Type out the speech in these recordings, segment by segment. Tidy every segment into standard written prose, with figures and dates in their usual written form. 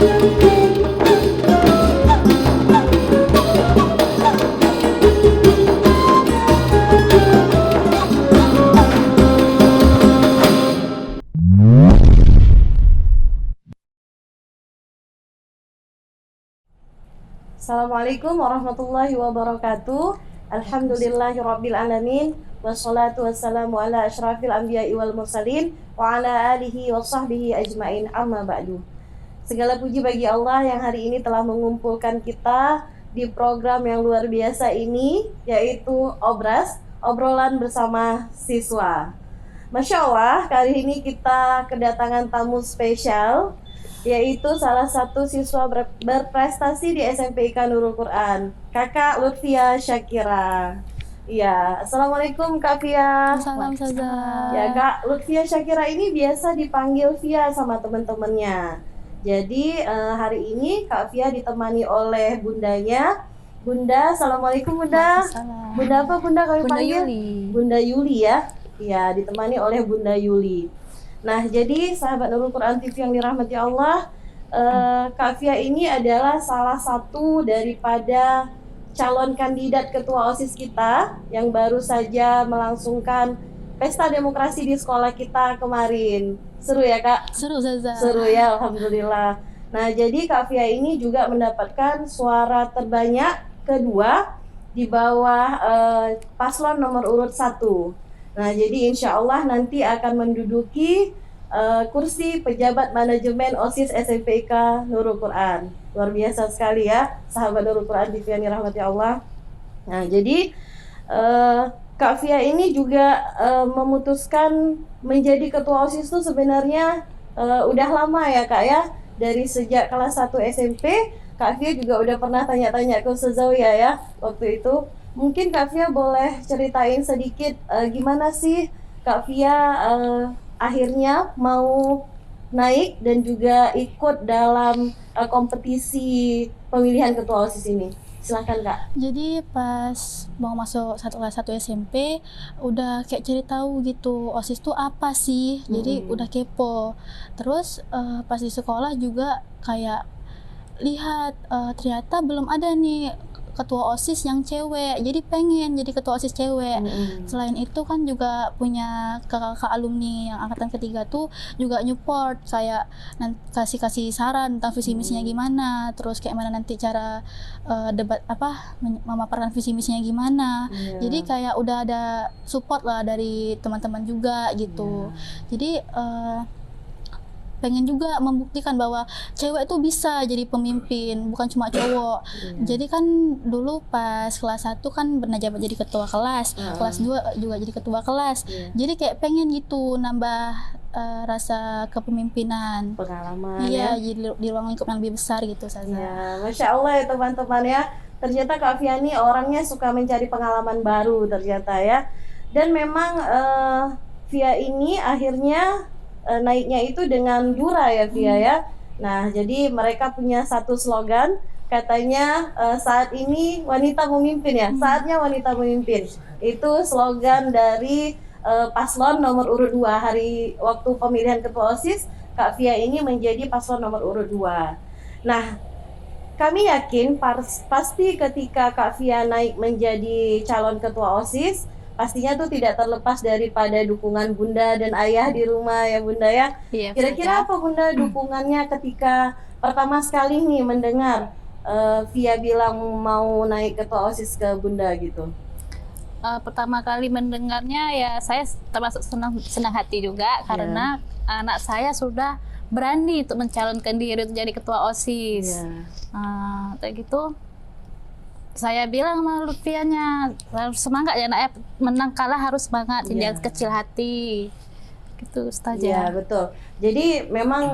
Assalamualaikum warahmatullahi wabarakatuh. Alhamdulillahirabbil alamin. Wassalatu wassalamu ala asyrafil anbiya'i wal mursalin wa ala alihi wa sahbihi ajmain, amma ba'du. Segala puji bagi Allah yang hari ini telah mengumpulkan kita di program yang luar biasa ini, yaitu Obras, obrolan bersama siswa. Masya Allah, kali ini kita kedatangan tamu spesial, yaitu salah satu siswa berprestasi di SMPIK Nurul Quran, Kakak Lutfia Syakira. Ya, Assalamualaikum Kak Fia. Salam saja. Ya, Kak Lutfia Syakira ini biasa dipanggil Fia sama teman-temannya. Jadi hari ini Kak Fia ditemani oleh bundanya. Bunda, Assalamualaikum Bunda. Salam. Bunda apa Bunda kami Bunda panggil? Yuli. Bunda Yuli ya. Ya, ditemani oleh Bunda Yuli. Nah, jadi sahabat Nurul Quran TV yang dirahmati Allah, Kak Fia ini adalah salah satu daripada calon kandidat ketua OSIS kita yang baru saja melangsungkan pesta demokrasi di sekolah kita kemarin. Seru ya Kak? Seru saja. Seru ya, Alhamdulillah. Nah, jadi Kak Fia ini juga mendapatkan suara terbanyak kedua di bawah paslon nomor urut 1. Nah, jadi insya Allah nanti akan menduduki kursi pejabat manajemen OSIS SMPIK Nurul Quran. Luar biasa sekali ya, sahabat Nurul Quran TV yang dirahmati Allah. Nah, jadi Kak Fia ini juga memutuskan menjadi ketua OSIS itu sebenarnya udah lama ya Kak ya. Dari sejak kelas 1 SMP, Kak Fia juga udah pernah tanya-tanya ke Ustaz Zawiyah ya waktu itu. Mungkin Kak Fia boleh ceritain sedikit gimana sih Kak Fia akhirnya mau naik dan juga ikut dalam kompetisi pemilihan ketua OSIS ini. Silakan Kak. Jadi pas mau masuk kelas 1 SMP udah kayak cari tahu gitu OSIS tuh apa sih. Jadi udah kepo. Terus pas di sekolah juga kayak lihat ternyata belum ada nih ketua OSIS yang cewek, jadi pengen jadi ketua OSIS cewek. Selain itu kan juga punya kakak-kakak alumni yang angkatan ketiga tuh juga support, kayak kasih saran tentang visi misinya gimana, terus kayak mana nanti cara debat memaparkan visi misinya gimana. Jadi kayak udah ada support lah dari teman-teman juga gitu. Jadi pengen juga membuktikan bahwa cewek tuh bisa jadi pemimpin, bukan cuma cowok. Jadi kan dulu pas kelas 1 kan pernah jabat jadi ketua kelas, kelas 2 juga jadi ketua kelas. Jadi kayak pengen gitu nambah rasa kepemimpinan. Pengalaman Iya, ya. jadi di ruang lingkup yang lebih besar gitu Saza. Ya, Masya Allah ya teman-teman ya. Ternyata Kak Fia ini orangnya suka mencari pengalaman baru ternyata ya. Dan memang Fia ini akhirnya naiknya itu dengan Jura ya Fia ya. Nah, jadi mereka punya satu slogan, katanya saat ini wanita memimpin ya. Saatnya wanita memimpin. Itu slogan dari paslon nomor urut 2 hari waktu pemilihan ketua OSIS. Kak Fia ini menjadi paslon nomor urut 2. Nah, kami yakin pasti ketika Kak Fia naik menjadi calon ketua OSIS, pastinya tuh tidak terlepas daripada dukungan Bunda dan Ayah di rumah ya Bunda ya. Iya, Kira-kira apa Bunda dukungannya ketika pertama sekali nih mendengar Fia bilang mau naik ketua OSIS ke Bunda gitu? Pertama kali mendengarnya ya saya termasuk senang hati juga karena anak saya sudah berani untuk mencalonkan diri untuk jadi ketua OSIS. Kayak gitu. Saya bilang sama Lutfianya, harus semangat ya nak ya, menang kalah harus semangat, jangan kecil hati. Gitu Ustazah. Iya, betul. Jadi memang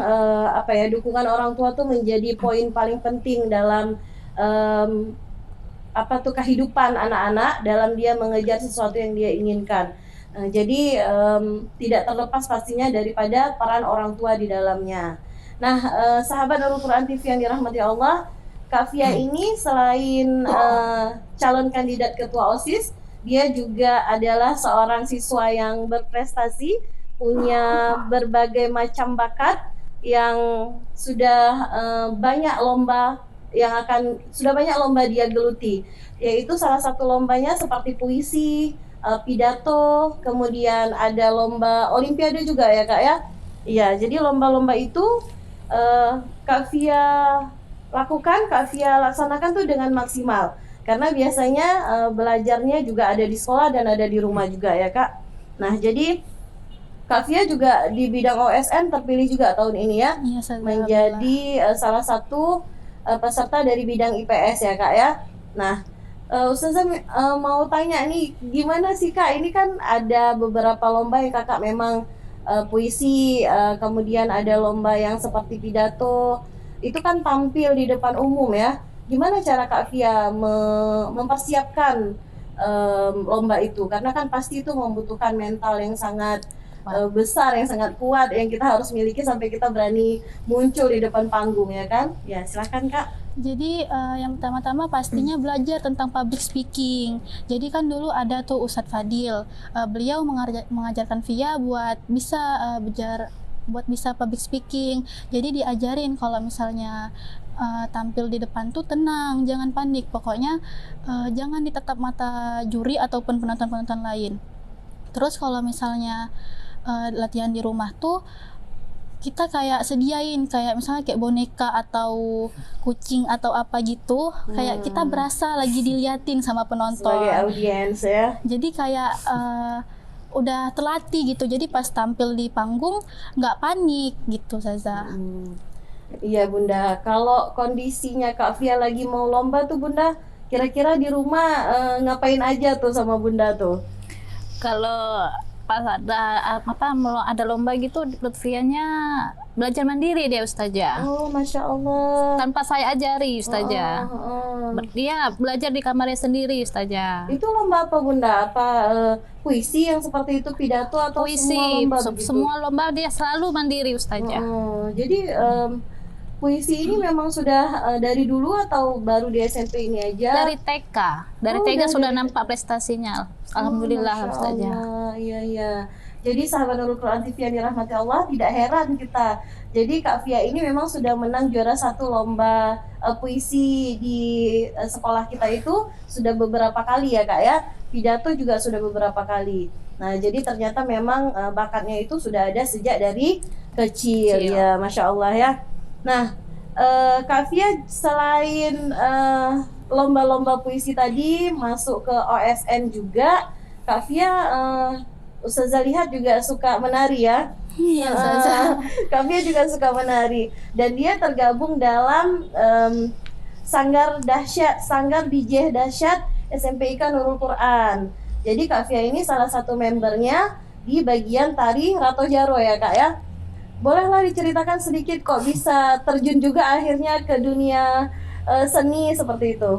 dukungan orang tua tuh menjadi poin paling penting dalam kehidupan anak-anak dalam dia mengejar sesuatu yang dia inginkan. Jadi tidak terlepas pastinya daripada peran orang tua di dalamnya. Nah, sahabat Nurul Quran TV yang dirahmati Allah, Kak Fia ini selain calon kandidat ketua OSIS, dia juga adalah seorang siswa yang berprestasi, punya berbagai macam bakat, yang sudah banyak lomba sudah banyak lomba dia geluti, yaitu salah satu lombanya seperti puisi, pidato, kemudian ada lomba olimpiade juga ya Kak ya. Iya, jadi lomba-lomba itu Kak Via Kak Via laksanakan tuh dengan maksimal. Karena biasanya belajarnya juga ada di sekolah dan ada di rumah juga ya Kak. Nah, jadi Kak Via juga di bidang OSN terpilih juga tahun ini ya, Iya, Ustazah, menjadi salah satu peserta dari bidang IPS ya Kak ya. Nah, Ustazah mau tanya nih, gimana sih Kak? Ini kan ada beberapa lomba yang Kakak memang puisi, kemudian ada lomba yang seperti pidato, itu kan tampil di depan umum ya. Gimana cara Kak Via mempersiapkan lomba itu? Karena kan pasti itu membutuhkan mental yang sangat besar, yang sangat kuat, yang kita harus miliki sampai kita berani muncul di depan panggung ya kan? Ya silakan Kak. Jadi yang pertama-tama pastinya belajar tentang public speaking. Jadi kan dulu ada tuh Ustadz Fadil, beliau mengajarkan Via buat bisa buat bisa public speaking. Jadi diajarin kalau misalnya tampil di depan tuh tenang, jangan panik. Pokoknya jangan ditatap mata juri ataupun penonton-penonton lain. Terus kalau misalnya latihan di rumah tuh kita kayak sediain kayak misalnya kayak boneka atau kucing atau apa gitu, kayak kita berasa lagi diliatin sama penonton sebagai audiens ya. Jadi kayak udah terlatih gitu, jadi pas tampil di panggung nggak panik gitu Saza. Iya Bunda, kalau kondisinya Kak Via lagi mau lomba tuh Bunda, kira-kira di rumah ngapain aja tuh sama Bunda tuh? Kalau pas ada lomba gitu, Lutfianya belajar mandiri dia Ustazah. Oh, Masya Allah. Tanpa saya ajari Ustazah. Dia belajar di kamarnya sendiri Ustazah. Itu lomba apa Bunda? Apa puisi yang seperti itu, pidato atau Puisi, semua lomba begitu? semua lomba dia selalu mandiri Ustazah. Jadi puisi ini memang sudah dari dulu atau baru di SMP ini aja? Dari TK. Dari TK sudah nampak prestasinya. Alhamdulillah Ustazah. Iya. Jadi sahabat Nurul Quran TV yang dirahmati Allah, tidak heran kita. Jadi Kak Via ini memang sudah menang juara 1 lomba puisi di sekolah kita itu sudah beberapa kali ya Kak ya. Pidato juga sudah beberapa kali. Nah, jadi ternyata memang bakatnya itu sudah ada sejak dari kecil. Ya, Masya Allah ya. Nah, Kak Via selain lomba-lomba puisi tadi masuk ke OSN juga, Kak Via Ustazah lihat juga suka menari ya. Iya, Kak Via juga suka menari dan dia tergabung dalam Sanggar Bijih Dahsyat SMPIK Nurul Quran. Jadi Kak Via ini salah satu membernya di bagian tari Rato Jaro ya Kak ya. Bolehlah diceritakan sedikit kok bisa terjun juga akhirnya ke dunia seni seperti itu.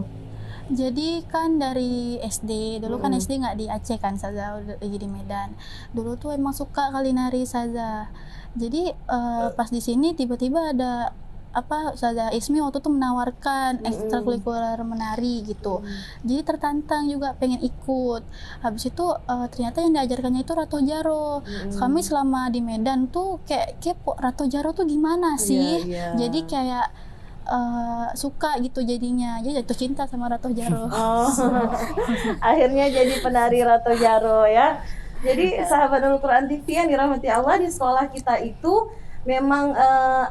Jadi kan dari SD, dulu kan SD nggak di Aceh kan Saza, lagi di Medan. Dulu tuh emang suka kali nari Saza. Jadi pas di sini tiba-tiba ada Saza Ismi waktu itu menawarkan ekstrakurikuler menari gitu. Jadi tertantang juga pengen ikut. Habis itu ternyata yang diajarkannya itu Rato Jaro. Kami selama di Medan tuh kayak kepo Rato Jaro tuh gimana sih? Jadi kayak suka gitu jadinya, jadi jatuh cinta sama Rato Jaro. Akhirnya jadi penari Rato Jaro ya. Jadi sahabat Nurul Quran TV yang dirahmati Allah, di sekolah kita itu memang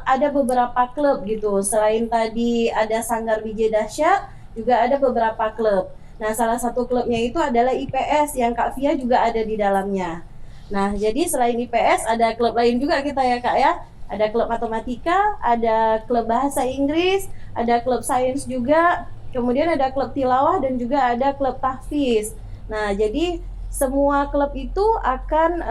ada beberapa klub gitu. Selain tadi ada Sanggar Bijih Dahsyat, juga ada beberapa klub. Nah, salah satu klubnya itu adalah IPS yang Kak Via juga ada di dalamnya. Nah, jadi selain IPS ada klub lain juga kita ya Kak ya. Ada klub matematika, ada klub bahasa Inggris, ada klub sains juga, kemudian ada klub tilawah dan juga ada klub tahfiz. Nah, jadi semua klub itu akan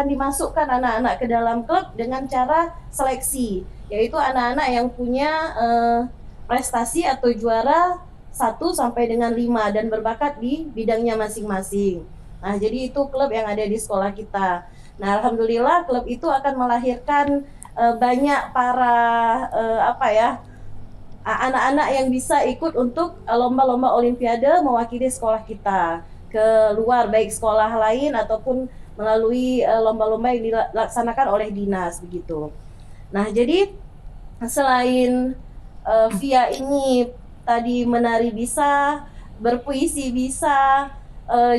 dimasukkan anak-anak ke dalam klub dengan cara seleksi, yaitu anak-anak yang punya prestasi atau juara 1 sampai dengan 5 dan berbakat di bidangnya masing-masing. Nah, jadi itu klub yang ada di sekolah kita. Nah, alhamdulillah klub itu akan melahirkan banyak para anak-anak yang bisa ikut untuk lomba-lomba olimpiade mewakili sekolah kita ke luar, baik sekolah lain ataupun melalui lomba-lomba yang dilaksanakan oleh dinas begitu. Nah, jadi selain Via ini tadi menari bisa, berpuisi bisa,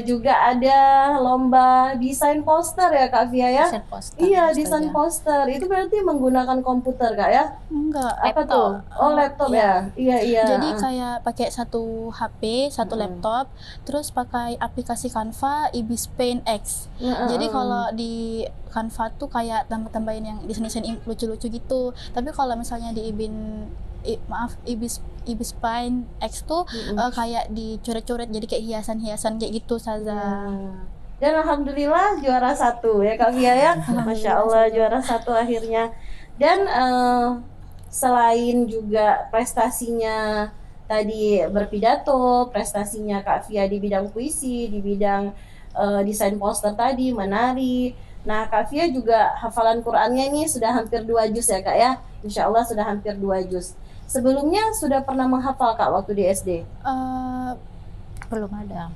juga ada lomba desain poster ya Kak Via ya? Desain poster, Iya, Ustazah. desain poster. Itu berarti menggunakan komputer Kak ya? Enggak. Apa tuh? Oh, laptop ya? Iya, iya. Jadi kayak pakai satu HP, satu laptop, terus pakai aplikasi Canva, Ibis Paint X. Jadi kalau di Canva tuh kayak tambah-tambahin yang desain-desain lucu-lucu gitu. Tapi kalau misalnya di Ibis Paint X tuh kayak dicoret-coret jadi kayak hiasan-hiasan kayak gitu Saza. Dan alhamdulillah juara 1 ya Kak Via ya. Masya Allah juara 1 akhirnya. Dan selain juga prestasinya tadi berpidato, prestasinya Kak Via di bidang puisi, di bidang desain poster tadi, menari. Nah Kak Via juga hafalan Qur'annya ini sudah hampir 2 juz ya Kak ya. Insya Allah sudah hampir 2 juz. Sebelumnya sudah pernah menghafal Kak waktu di SD? Belum ada.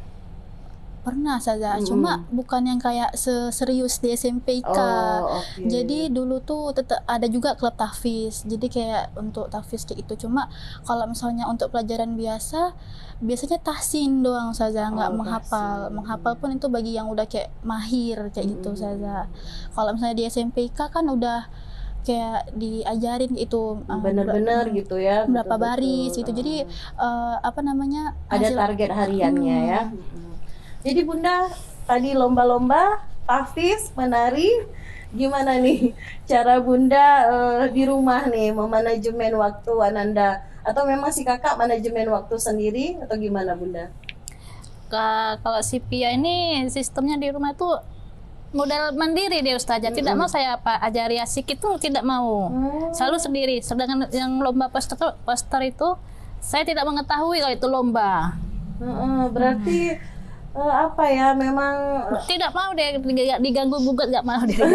Pernah saja, cuma bukan yang kayak serius di SMP Kak. Oke. Jadi dulu tuh tetap ada juga klub tahfiz. Jadi kayak untuk tahfiz kayak itu. Cuma kalau misalnya untuk pelajaran biasanya tahsin doang saja, nggak menghafal. tahsin. Menghafal pun itu bagi yang udah kayak mahir kayak gitu saja. Kalau misalnya di SMP kan udah kayak diajarin itu bener-bener gitu ya, berapa betul-betul. baris gitu. Jadi apa namanya? Ada target hariannya ya. Jadi Bunda tadi lomba-lomba, tahfiz, menari, gimana nih cara Bunda di rumah nih memanajemen waktu Ananda? Atau memang si kakak manajemen waktu sendiri atau gimana Bunda? Kalau si Pia ini sistemnya di rumah tuh modal mandiri dia Ustazah. Tidak mau saya ajari asik itu tidak mau. Selalu sendiri. Sedangkan yang lomba poster itu saya tidak mengetahui kalau itu lomba. Berarti apa ya, memang Tidak mau dia diganggu gugat, nggak mau dia.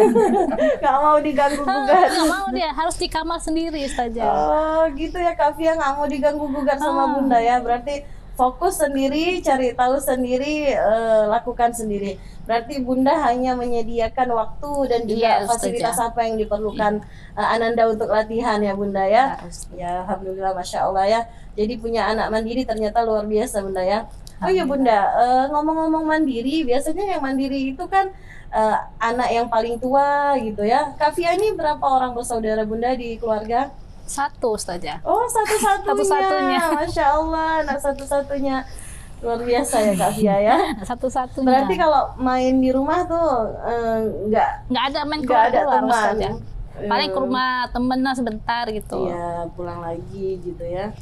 nggak mau diganggu gugat. Nggak mau dia, harus di kamar sendiri Ustazah. Oh gitu ya Kak Via, nggak mau diganggu gugat sama Bunda ya. Berarti fokus sendiri, cari tahu sendiri, lakukan sendiri. Berarti Bunda hanya menyediakan waktu dan juga Iya, fasilitas Ustazah. apa yang diperlukan Ananda untuk latihan ya Bunda ya. Ya alhamdulillah, Masya Allah ya. Jadi punya anak mandiri ternyata luar biasa Bunda ya. Oh iya Bunda, ngomong-ngomong mandiri, biasanya yang mandiri itu kan anak yang paling tua gitu ya. Kak Via ini berapa orang bersaudara Bunda di keluarga? Satu Ustazah. Oh satu-satunya. Satu-satunya. Masya Allah, anak satu-satunya. Luar biasa ya Kak Via ya. Satu-satunya. Berarti kalau main di rumah tuh nggak ada main nggak ada keluar teman. Ustazah. Paling ke rumah temennya sebentar gitu. Iya, pulang lagi gitu ya.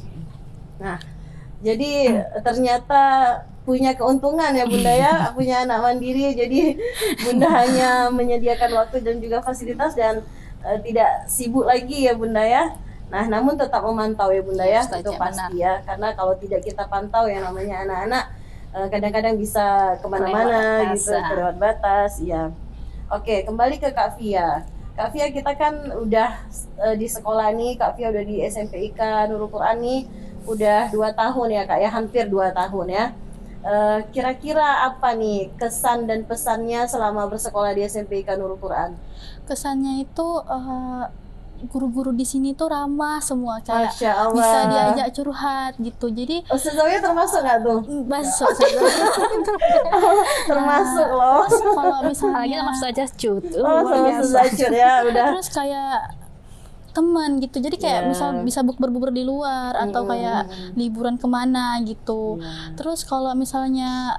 Nah, jadi ternyata punya keuntungan ya Bunda ya, punya anak mandiri. Jadi Bunda hanya menyediakan waktu dan juga fasilitas dan tidak sibuk lagi ya Bunda ya. Nah, namun tetap memantau ya Bunda ya, Ustazah, itu pasti ya. Karena kalau tidak kita pantau yang namanya anak-anak, kadang-kadang bisa kemana-mana Kelewat gitu, batas. kelewat batas. Ya. Oke, kembali ke Kak Via. Kak Via, kita kan udah di sekolah nih, Kak Via udah di SMPIK Nurul Quran nih, udah 2 tahun ya Kak ya, hampir 2 tahun ya. Kira-kira apa nih kesan dan pesannya selama bersekolah di SMPIK Nurul Quran? Kesannya itu guru-guru di sini tuh ramah semua, kayak Masya Allah. bisa diajak curhat gitu. Jadi Ustazahnya termasuk nggak tuh? masuk saja. Termasuk loh. Terus kalau Apalagi misalnya sama Ustazah Cut. Oh, sama Ustazah ya udah. terus kayak teman gitu, jadi kayak Yeah. misal bisa bukber-bukber di luar atau kayak liburan kemana gitu. Terus kalau misalnya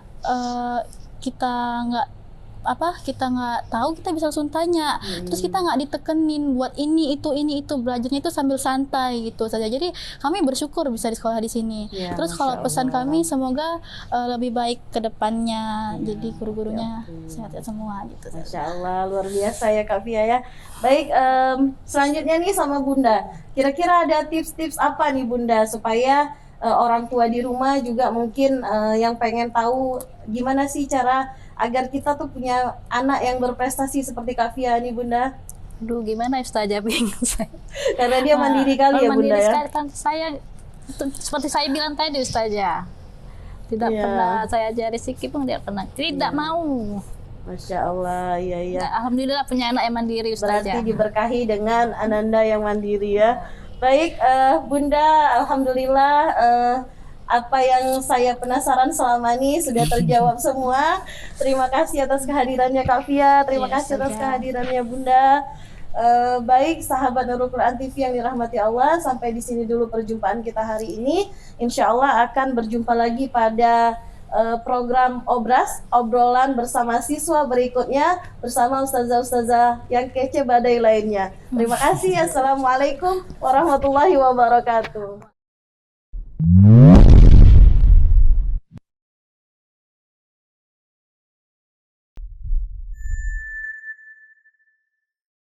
kita nggak tahu, kita bisa langsung tanya. Terus kita nggak ditekenin buat ini itu, belajarnya itu sambil santai gitu saja. Jadi kami bersyukur bisa di sekolah di sini. Ya, Terus Masya kalau pesan Allah. kami semoga lebih baik ke depannya. Jadi guru-gurunya sehat semua gitu. Masya Allah, luar biasa ya Kak Via ya. Baik, selanjutnya nih sama Bunda. Kira-kira ada tips-tips apa nih Bunda supaya orang tua di rumah juga mungkin yang pengen tahu gimana sih cara agar kita tuh punya anak yang berprestasi seperti Kak Via nih Bunda? Aduh, gimana Ustazah, bingung saya. Karena dia mandiri kali ya Bunda Mandiri ya. sekali kan saya seperti saya bilang tadi Ustazah. Tidak Iya. pernah saya ajari sikit pun tidak pernah. Tidak mau. Masya Allah, iya. Alhamdulillah punya anak yang mandiri Ustazah. Berarti diberkahi dengan ananda yang mandiri ya. Baik, Bunda, alhamdulillah apa yang saya penasaran selama ini sudah terjawab semua. Terima kasih atas kehadirannya Kak Fia, terima Iya, kasih atas Ustazah. kehadirannya Bunda. Baik sahabat Nurul Quran TV yang dirahmati Allah, sampai di sini dulu perjumpaan kita hari ini. Insya Allah akan berjumpa lagi pada program obrolan bersama siswa berikutnya bersama ustazah-ustazah yang kece badai lainnya. Terima kasih. Assalamualaikum warahmatullahi wabarakatuh.